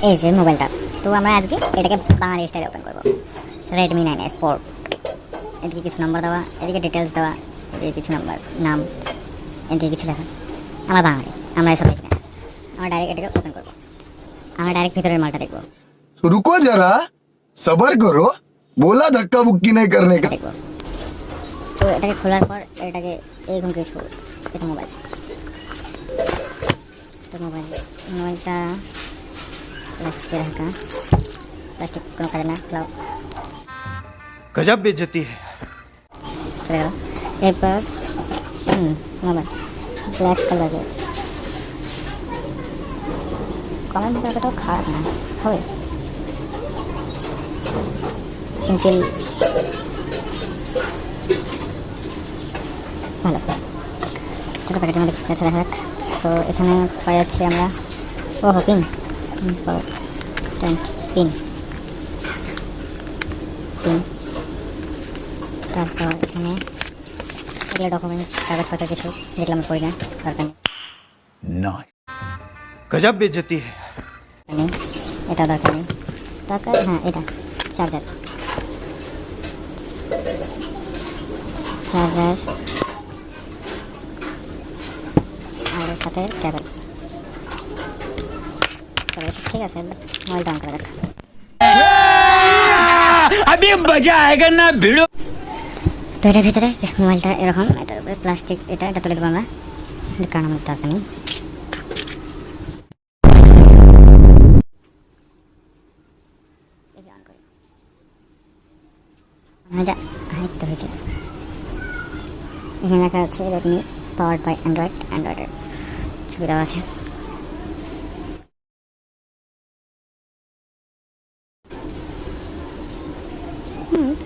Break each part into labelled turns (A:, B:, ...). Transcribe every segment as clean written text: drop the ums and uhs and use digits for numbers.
A: এই যে মোবাইলটা, তো আমরা আজকে এটাকে বাঙালি স্টাইলে ওপেন করবো। Redmi 9 Sport, এদিকে কিছু নাম্বার দেওয়া, এদিকে ডিটেলস দেওয়া, এদিকে কিছু নাম্বার, নাম, এদিকে কিছু লেখা। আমরা বাঙালি, আমরা এসব দেখি না। আমরা ডাইরেক্ট এটাকে ওপেন করবো। আমরা ডাইরেক্ট ভিতরের মালটা দেখবো।
B: रुको जरा सबर करो बोला धक्का बुक्की नहीं करने का
A: দেখবো তো এটাকে খোলার পর এটাকে এইরকম কিছু, এটা মোবাইল, তো মোবাইলটা প্লাস্টিকে রাখা, প্লাস্টিক কোনো কাজে না, খোলাও,
C: गजब बेइज्जती है।
A: চলে গেল। এরপর মোবাইল ব্ল্যাক কালারের, কমেন্ট এতটাও খারাপ না, হবে সিম্পল, ভালো। ছোটো প্যাকেটের মধ্যে কাছে দেখা যাক। তো এখানে পাওয়া যাচ্ছে আমরা পিন, পিন, তারপর এখানে এগুলো ডকুমেন্টস, কাগজপত্র কিছু, যেগুলো আমরা পড়ি না, দরকার নেই,
C: गजब बेइज्जती है।
A: এটা দরকার নেই, দরকার হ্যাঁ এটা চার্জার, আর এর সাথে কেবল। তবে ঠিক আছে, মোবাইলটা অন করে দেখ।
D: अभी मजा आएगा ना भिड़ो।
A: তো এটার ভিতরে মোবাইলটা এরকম, এটার উপরে প্লাস্টিক, এটা তুলে দেবো আমরা, কারণ আমার দরকার নেই। তো হয়েছে, এখানে লেখা আছে Redmi পাওয়ার্ড বাই অ্যান্ড্রয়েডের ছবি দেওয়া আছে।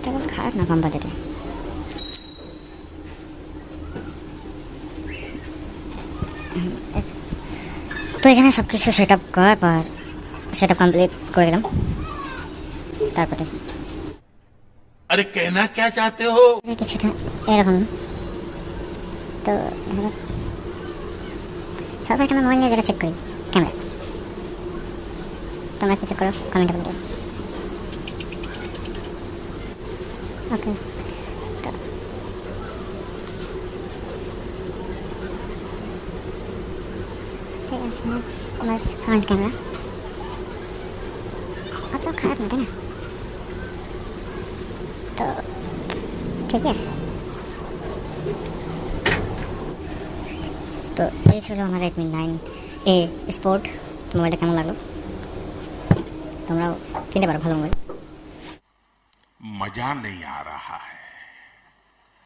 A: তেমন খারাপ না, কম বাজেটে। তো এখানে সব কিছু সেট আপ করার পর সেট আপ কমপ্লিট করে দিলাম। তারপরে
D: अरे कहना क्या चाहते हो?
A: কিছুটা এরকম। তো সবাই আমরা মোবাইল নিয়ে যেটা চেক করি, ক্যামেরা। তোমরা কি চেক করো কমেন্টে বলে। ওকে, ঠিক আছে, আমার ফ্রন্ট ক্যামেরা অত খারাপ না, তাই না? তো ঠিকই আছে। তো এই ছিল আমার Redmi 9A Sport। মোবাইলটা কেমন লাগলো তোমরাও চিনতে পারো, ভালো মোবাইল।
D: मजा नहीं आ रहा है।